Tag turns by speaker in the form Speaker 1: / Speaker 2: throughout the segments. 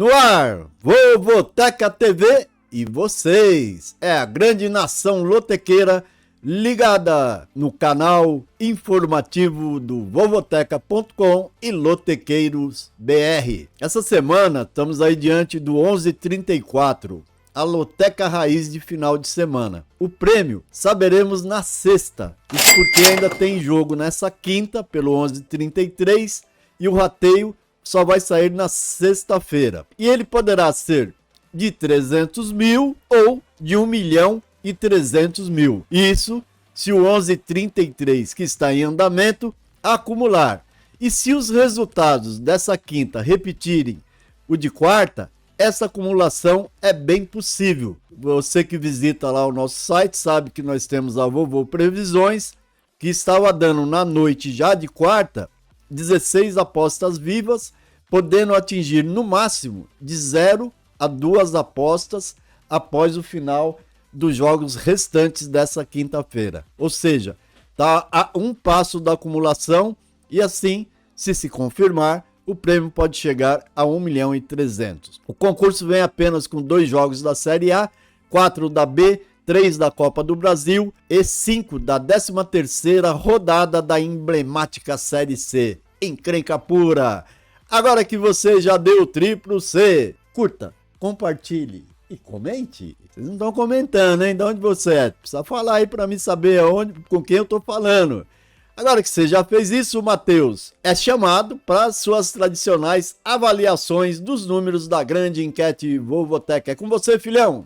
Speaker 1: No ar, Vovoteca TV e vocês, é a grande nação lotequeira ligada no canal informativo do vovoteca.com e Lotequeiros BR. Essa semana estamos aí diante do 1134, a loteca raiz de final de semana. O prêmio saberemos na sexta, isso porque ainda tem jogo nessa quinta pelo 1133 e o rateio só vai sair na sexta-feira. E ele poderá ser de 300 mil ou de 1.300.000. Isso se o 1133 que está em andamento acumular. E se os resultados dessa quinta repetirem o de quarta, essa acumulação é bem possível. Você que visita lá o nosso site sabe que nós temos a Vovô Previsões, que estava dando na noite já de quarta 16 apostas vivas, podendo atingir no máximo de 0 a 2 apostas após o final dos jogos restantes dessa quinta-feira. Ou seja, está a um passo da acumulação e assim, se confirmar, o prêmio pode chegar a 1.300.000. O concurso vem apenas com 2 jogos da Série A, 4 da B, 3 da Copa do Brasil e 5 da 13ª rodada da emblemática Série C. Encrenca pura! Agora que você já deu o triplo C, curta, compartilhe e comente. Vocês não estão comentando, hein? De onde você é? Precisa falar aí para mim saber com quem eu tô falando. Agora que você já fez isso, o Matheus é chamado para suas tradicionais avaliações dos números da grande enquete Vovoteca. É com você, filhão!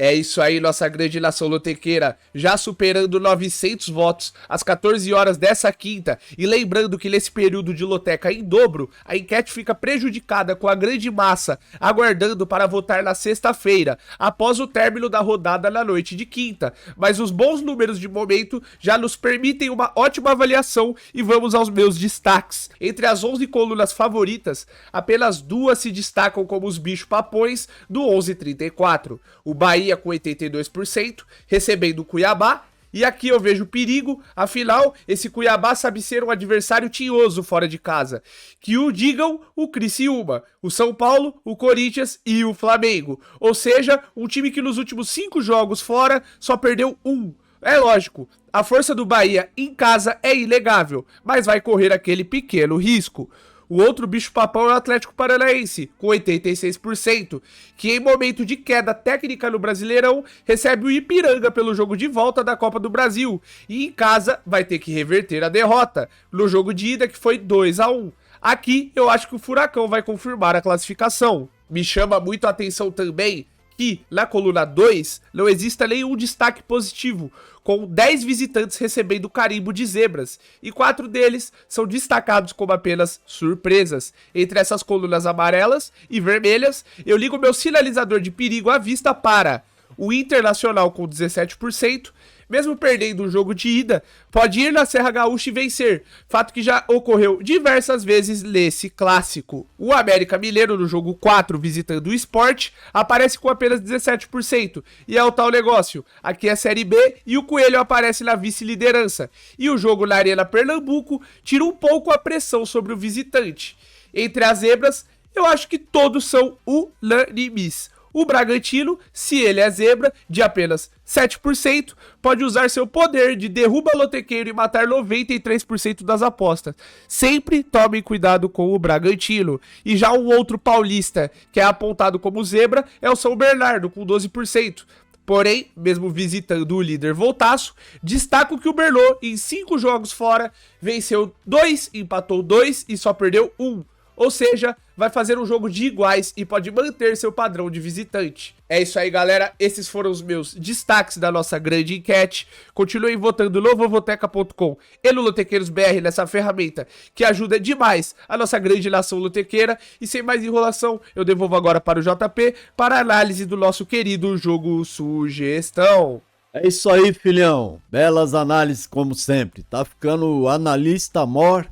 Speaker 2: É isso aí, nossa grande nação lotequeira, já superando 900 votos às 14 horas dessa quinta. E lembrando que nesse período de loteca em dobro, a enquete fica prejudicada com a grande massa aguardando para votar na sexta-feira, após o término da rodada na noite de quinta. Mas os bons números de momento já nos permitem uma ótima avaliação e vamos aos meus destaques. Entre as 11 colunas favoritas, apenas 2 se destacam como os bichos papões do 1134. O Bahia com 82%, recebendo o Cuiabá, e aqui eu vejo perigo, afinal, esse Cuiabá sabe ser um adversário tinhoso fora de casa, que o digam o Criciúma, o São Paulo, o Corinthians e o Flamengo, ou seja, um time que nos últimos 5 jogos fora só perdeu 1. É lógico, a força do Bahia em casa é inegável, mas vai correr aquele pequeno risco. O outro bicho-papão é o Atlético Paranaense, com 86%, que em momento de queda técnica no Brasileirão, recebe o Ipiranga pelo jogo de volta da Copa do Brasil, e em casa vai ter que reverter a derrota, no jogo de ida que foi 2-1. Aqui eu acho que o Furacão vai confirmar a classificação. Me chama muito a atenção também que na coluna 2 não exista nenhum destaque positivo, com 10 visitantes recebendo carimbo de zebras, e 4 deles são destacados como apenas surpresas. Entre essas colunas amarelas e vermelhas, eu ligo meu sinalizador de perigo à vista para o Internacional com 17%, mesmo perdendo o jogo de ida, pode ir na Serra Gaúcha e vencer, fato que já ocorreu diversas vezes nesse clássico. O América Mineiro no jogo 4, visitando o Sport, aparece com apenas 17%, e é o tal negócio, aqui é Série B e o Coelho aparece na vice-liderança, e o jogo na Arena Pernambuco tira um pouco a pressão sobre o visitante. Entre as zebras, eu acho que todos são unanimes. O Bragantino, se ele é zebra, de apenas 7%, pode usar seu poder de derruba lotequeiro e matar 93% das apostas. Sempre tomem cuidado com o Bragantino. E já um outro paulista, que é apontado como zebra, é o São Bernardo, com 12%. Porém, mesmo visitando o líder Voltaço, destaco que o Berlô, em 5 jogos fora, venceu 2, empatou 2 e só perdeu 1. Ou seja, vai fazer um jogo de iguais e pode manter seu padrão de visitante. É isso aí, galera. Esses foram os meus destaques da nossa grande enquete. Continuem votando no vovoteca.com e no Lotequeiros BR, nessa ferramenta que ajuda demais a nossa grande nação lotequeira. E sem mais enrolação, eu devolvo agora para o JP para a análise do nosso querido jogo sugestão.
Speaker 1: É isso aí, filhão. Belas análises como sempre. Tá ficando o analista mor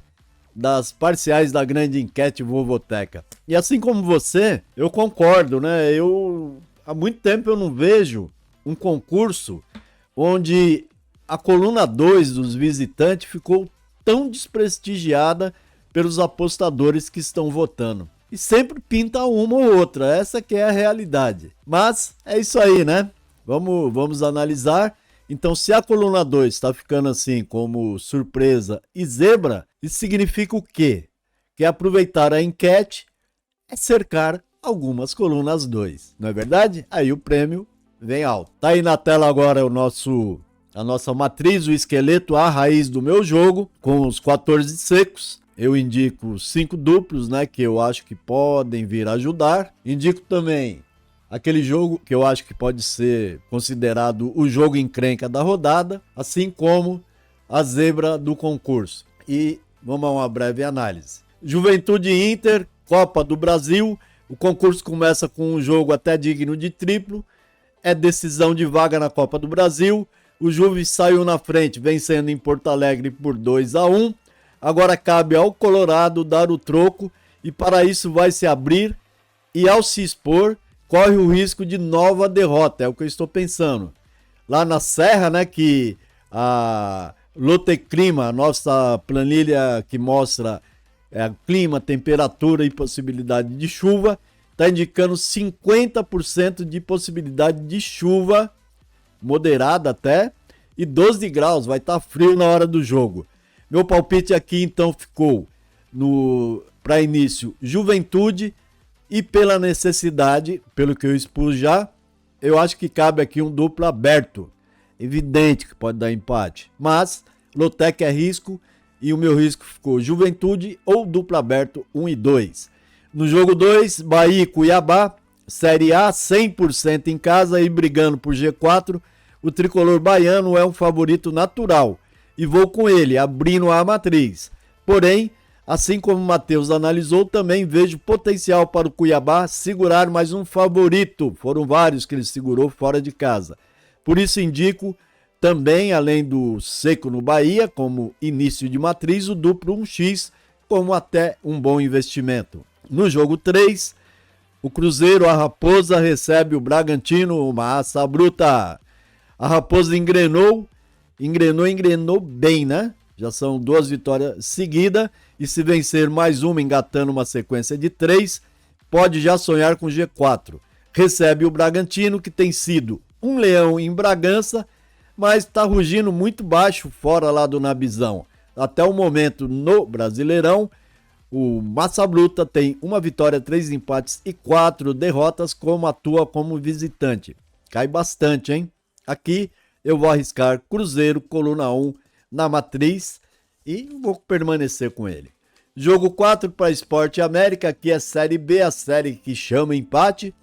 Speaker 1: das parciais da grande enquete Vovoteca. E assim como você, eu concordo, né? Há muito tempo eu não vejo um concurso onde a coluna 2 dos visitantes ficou tão desprestigiada pelos apostadores que estão votando. e sempre pinta uma ou outra, essa que é a realidade. Mas é isso aí, né? Vamos analisar. Então, se a coluna 2 está ficando assim como surpresa e zebra, isso significa o quê? Que aproveitar a enquete é cercar algumas colunas 2, não é verdade? Aí o prêmio vem alto. Tá aí na tela agora a nossa matriz, o esqueleto, a raiz do meu jogo, com os 14 secos. Eu indico 5 duplos, né, que eu acho que podem vir ajudar. Indico também aquele jogo que eu acho que pode ser considerado o jogo encrenca da rodada, assim como a zebra do concurso. E vamos a uma breve análise. Juventude Inter, Copa do Brasil. O concurso começa com um jogo até digno de triplo. É decisão de vaga na Copa do Brasil. O Juve saiu na frente, vencendo em Porto Alegre por 2-1. Agora cabe ao Colorado dar o troco e para isso vai se abrir e ao se expor corre o risco de nova derrota, é o que eu estou pensando. Lá na Serra, né, que a Loteclima, a nossa planilha que mostra clima, temperatura e possibilidade de chuva, está indicando 50% de possibilidade de chuva, moderada até, e 12 graus, vai estar frio na hora do jogo. Meu palpite aqui então ficou para início Juventude e pela necessidade, pelo que eu expus já, eu acho que cabe aqui um duplo aberto. Evidente que pode dar empate, mas Lotec é risco e o meu risco ficou Juventude ou duplo aberto 1 e 2. No jogo 2, Bahia e Cuiabá, Série A 100% em casa e brigando por G4, o tricolor baiano é um favorito natural. E vou com ele, abrindo a matriz. Porém, assim como o Matheus analisou, também vejo potencial para o Cuiabá segurar mais um favorito. Foram vários que ele segurou fora de casa. Por isso indico também, além do seco no Bahia, como início de matriz, o duplo 1x, como até um bom investimento. No jogo 3, o Cruzeiro, a Raposa, recebe o Bragantino, uma aça bruta. A Raposa engrenou bem, né? Já são 2 vitórias seguidas e se vencer mais uma, engatando uma sequência de 3, pode já sonhar com G4. Recebe o Bragantino, que tem sido um leão em Bragança, mas está rugindo muito baixo fora lá do Nabizão. Até o momento no Brasileirão, o Massa Bruta tem 1 vitória, 3 empates e 4 derrotas, como atua como visitante. Cai bastante, hein? Aqui eu vou arriscar Cruzeiro, coluna 1 na matriz e vou permanecer com ele. Jogo 4 para Sport América, aqui é Série B, a série que chama empate.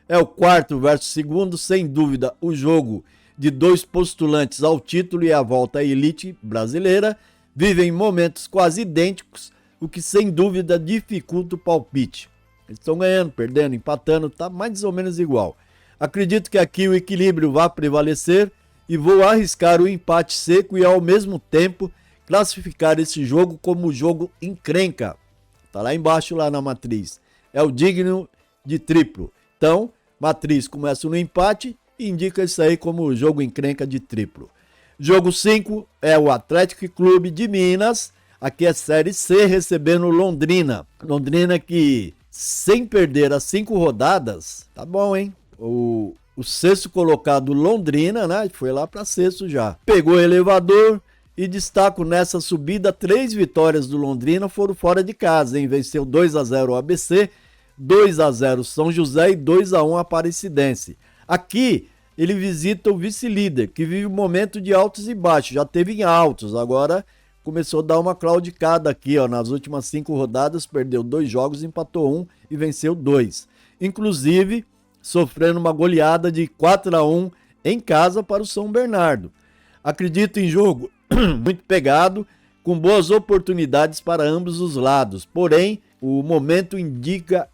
Speaker 1: É o quarto versus segundo, sem dúvida o jogo de 2 postulantes ao título e à volta à elite brasileira. Vivem momentos quase idênticos, o que sem dúvida dificulta o palpite. Eles estão ganhando, perdendo, empatando, tá mais ou menos igual. Acredito que aqui o equilíbrio vai prevalecer e vou arriscar o empate seco e ao mesmo tempo classificar esse jogo como jogo encrenca. Tá lá embaixo, lá na matriz. É o digno de triplo. Então, matriz começa no empate e indica isso aí como jogo encrenca de triplo. Jogo 5 é o Atlético Clube de Minas. Aqui é Série C, recebendo Londrina. Londrina que, sem perder as 5 rodadas, tá bom, hein? O sexto colocado Londrina, né? Foi lá para sexto já. Pegou o elevador e destaco nessa subida 3 vitórias do Londrina foram fora de casa, hein? Venceu 2-0 o ABC, 2-0 São José e 2-1 Aparecidense. Aqui ele visita o vice-líder, que vive um momento de altos e baixos. Já teve em altos, agora começou a dar uma claudicada aqui, ó. Nas últimas 5 rodadas perdeu 2 jogos, empatou 1 e venceu 2. Inclusive sofrendo uma goleada de 4-1 em casa para o São Bernardo. Acredito em jogo muito pegado, com boas oportunidades para ambos os lados. Porém, o momento indica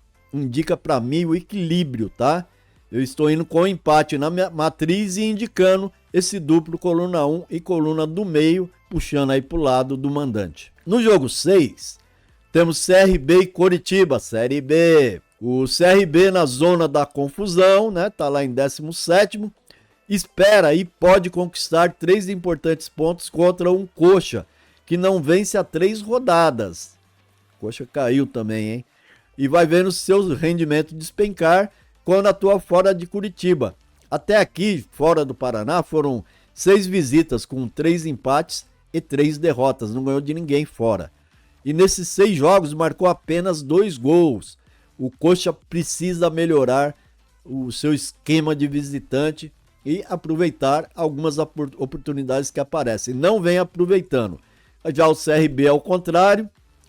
Speaker 1: para mim o equilíbrio, tá? Eu estou indo com empate na minha matriz e indicando esse duplo coluna 1 e coluna do meio, puxando aí para o lado do mandante. No jogo 6, temos CRB e Coritiba, Série B. O CRB na zona da confusão, né? Tá lá em 17º. Espera e pode conquistar 3 importantes pontos contra um Coxa, que não vence há 3 rodadas. Coxa caiu também, hein? e vai vendo seu rendimento despencar quando atua fora de Curitiba. Até aqui, fora do Paraná, foram 6 visitas com 3 empates e 3 derrotas, não ganhou de ninguém fora. E nesses 6 jogos marcou apenas 2 gols. O Coxa precisa melhorar o seu esquema de visitante e aproveitar algumas oportunidades que aparecem. Não vem aproveitando. Já o CRB, ao contrário,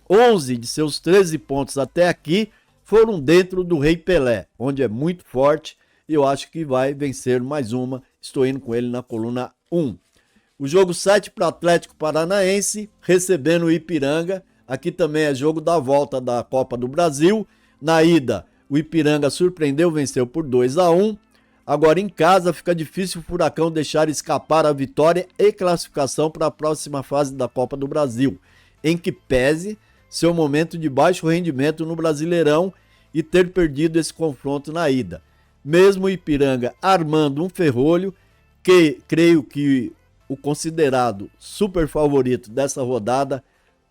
Speaker 1: 11 de seus 13 pontos até aqui foram dentro do Rei Pelé, onde é muito forte e eu acho que vai vencer mais uma. Estou indo com ele na coluna 1. O jogo 7 para o Atlético Paranaense, recebendo o Ipiranga. Aqui também é jogo da volta da Copa do Brasil. Na ida, o Ipiranga surpreendeu, venceu por 2-1. Agora em casa fica difícil o Furacão deixar escapar a vitória e classificação para a próxima fase da Copa do Brasil, em que pese seu momento de baixo rendimento no Brasileirão e ter perdido esse confronto na ida. Mesmo o Ipiranga armando um ferrolho, que creio que o considerado super favorito dessa rodada,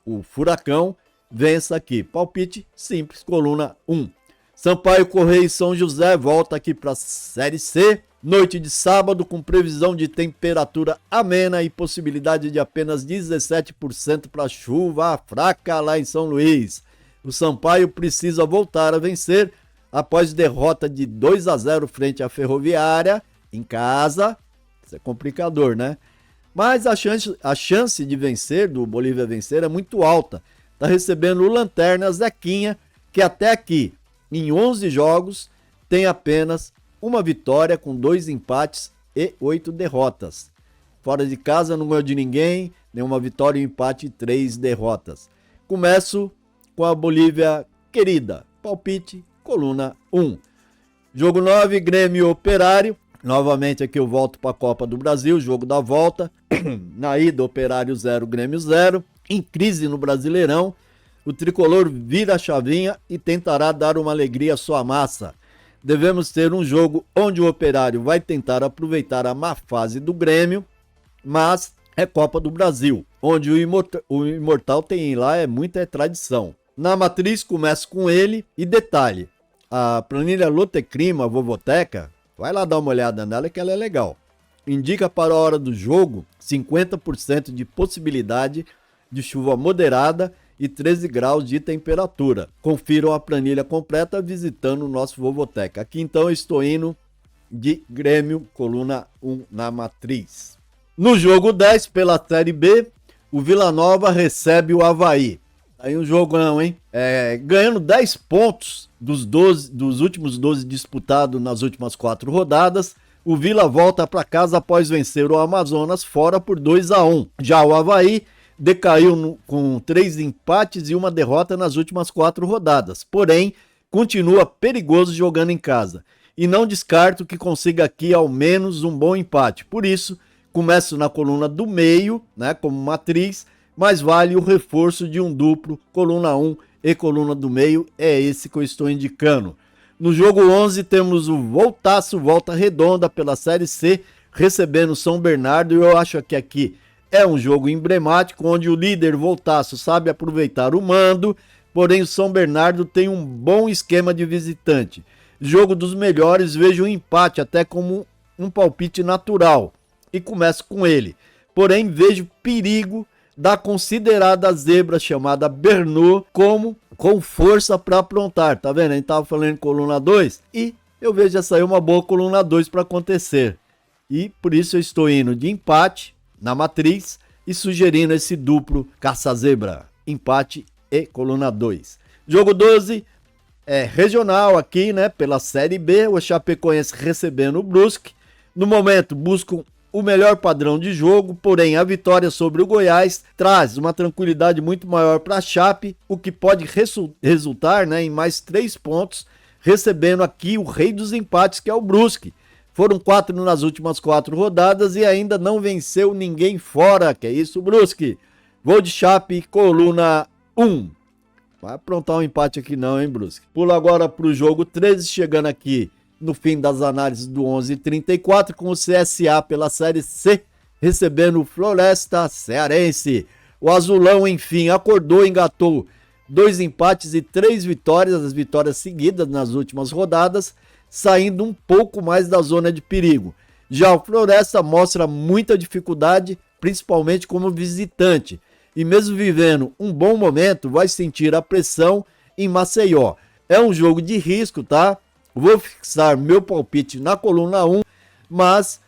Speaker 1: o Furacão, vença aqui. Palpite simples, coluna 1. Sampaio Correia e São José volta aqui para a Série C. Noite de sábado com previsão de temperatura amena e possibilidade de apenas 17% para chuva fraca lá em São Luís. O Sampaio precisa voltar a vencer após derrota de 2-0 frente à Ferroviária em casa. Isso é complicador, né? Mas a chance de vencer, do Bolívia vencer, é muito alta. Está recebendo o Lanterna Zequinha, que até aqui, em 11 jogos, tem apenas uma vitória com 2 empates e 8 derrotas. Fora de casa não ganhou de ninguém, nenhuma vitória, um empate e 3 derrotas. Começo com a Bolívia querida. Palpite, coluna 1. Jogo 9, Grêmio Operário. Novamente aqui eu volto para a Copa do Brasil, jogo da volta. Na ida, Operário 0, Grêmio 0. Em crise no Brasileirão, o tricolor vira a chavinha e tentará dar uma alegria à sua massa. Devemos ter um jogo onde o Operário vai tentar aproveitar a má fase do Grêmio, mas é Copa do Brasil, onde o Imortal tem lá muita tradição. Na matriz começa com ele e detalhe, a planilha Lotecrima, a Vovoteca, vai lá dar uma olhada nela que ela é legal. Indica para a hora do jogo 50% de possibilidade de chuva moderada e 13 graus de temperatura. Confiram a planilha completa visitando o nosso Vovoteca. Aqui então eu estou indo de Grêmio, coluna 1 na matriz. No jogo 10 pela Série B, o Vila Nova recebe o Avaí. Aí um jogão, hein? Ganhando 10 pontos dos últimos 12 disputados nas últimas 4 rodadas, o Vila volta para casa após vencer o Amazonas fora por 2-1. Já o Avaí decaiu com 3 empates e 1 derrota nas últimas 4 rodadas. Porém, continua perigoso jogando em casa. E não descarto que consiga aqui ao menos um bom empate. Por isso, começo na coluna do meio, né, como matriz, mas vale o reforço de um duplo, coluna 1 e coluna do meio, é esse que eu estou indicando. No jogo 11 temos o Volta Redonda pela Série C, recebendo São Bernardo, e eu acho que aqui é um jogo emblemático, onde o líder Voltaço sabe aproveitar o mando, porém o São Bernardo tem um bom esquema de visitante. Jogo dos melhores, vejo um empate até como um palpite natural, e começo com ele. Porém vejo perigo da considerada zebra chamada Bernot com força para aprontar, tá vendo? A gente tava falando em coluna 2 e eu vejo essa aí uma boa coluna 2 para acontecer. E por isso eu estou indo de empate na matriz e sugerindo esse duplo caça-zebra, empate e coluna 2. Jogo 12 é regional aqui, né, pela Série B, o Chapecoense recebendo o Brusque. No momento buscam o melhor padrão de jogo, porém a vitória sobre o Goiás traz uma tranquilidade muito maior para a Chape, o que pode resultar, né, em mais 3 pontos, recebendo aqui o rei dos empates, que é o Brusque. Foram 4 nas últimas 4 rodadas e ainda não venceu ninguém fora, que é isso, Brusque. Vou de Chape, coluna 1. Vai aprontar um empate aqui não, hein, Brusque. Pulo agora para o jogo 13, chegando aqui no fim das análises do 11h34, com o CSA pela Série C, recebendo o Floresta Cearense. O Azulão, enfim, acordou, engatou 2 empates e 3 vitórias, as vitórias seguidas nas últimas rodadas, saindo um pouco mais da zona de perigo. Já o Floresta mostra muita dificuldade, principalmente como visitante, e mesmo vivendo um bom momento, vai sentir a pressão em Maceió. É um jogo de risco, tá? Vou fixar meu palpite na coluna 1, mas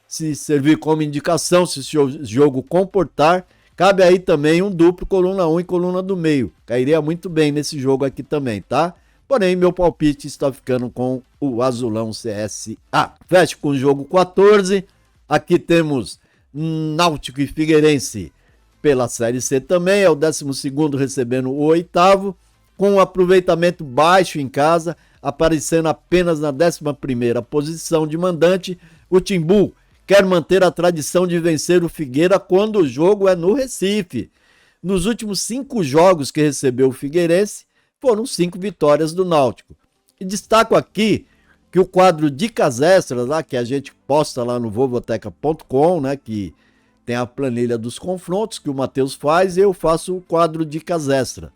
Speaker 1: se servir como indicação, se o jogo comportar, cabe aí também um duplo coluna 1 e coluna do meio. Cairia muito bem nesse jogo aqui também, tá? Porém, meu palpite está ficando com o Azulão CSA. Fecha com o jogo 14. Aqui temos Náutico e Figueirense pela Série C também. É o 12º recebendo o 8º. Com um aproveitamento baixo em casa, aparecendo apenas na 11ª posição de mandante. O Timbu quer manter a tradição de vencer o Figueira quando o jogo é no Recife. Nos últimos 5 jogos que recebeu o Figueirense, foram 5 vitórias do Náutico. E destaco aqui que o quadro Dicas Extras, lá, que a gente posta lá no vovoteca.com, né, que tem a planilha dos confrontos que o Matheus faz, e eu faço o quadro Dicas Extras.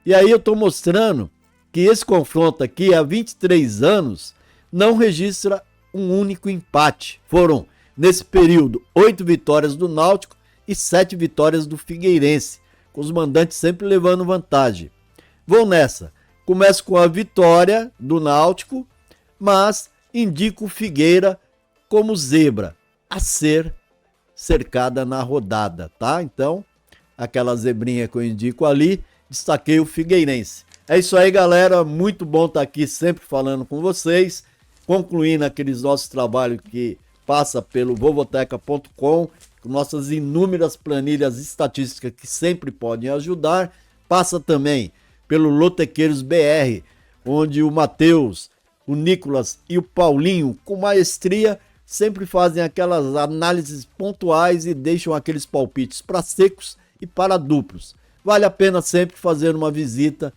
Speaker 1: E aí eu estou mostrando que esse confronto aqui, há 23 anos, não registra um único empate. Foram, nesse período, 8 vitórias do Náutico e 7 vitórias do Figueirense, com os mandantes sempre levando vantagem. Vou nessa. Começo com a vitória do Náutico, mas indico Figueira como zebra a ser cercada na rodada, tá? Então, aquela zebrinha que eu indico ali, destaquei o Figueirense. É isso aí, galera. Muito bom estar aqui sempre falando com vocês, concluindo aqueles nossos trabalhos que passa pelo vovoteca.com, com nossas inúmeras planilhas estatísticas que sempre podem ajudar. Passa também pelo Lotequeiros BR, onde o Matheus, o Nicolas e o Paulinho, com maestria, sempre fazem aquelas análises pontuais e deixam aqueles palpites para secos e para duplos. Vale a pena sempre fazer uma visita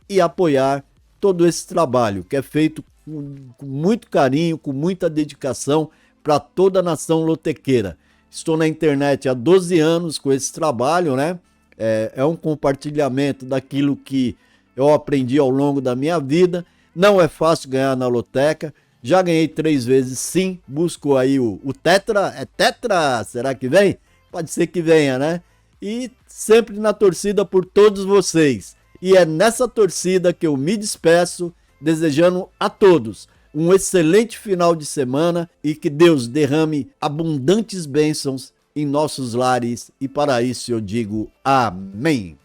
Speaker 1: e apoiar todo esse trabalho, que é feito com muito carinho, com muita dedicação para toda a nação lotequeira. Estou na internet há 12 anos com esse trabalho, né? É um compartilhamento daquilo que eu aprendi ao longo da minha vida. Não é fácil ganhar na loteca. Já ganhei 3 vezes, sim. Busco aí o Tetra. É Tetra? Será que vem? Pode ser que venha, né? E sempre na torcida por todos vocês. E é nessa torcida que eu me despeço, desejando a todos um excelente final de semana e que Deus derrame abundantes bênçãos em nossos lares, e para isso eu digo amém.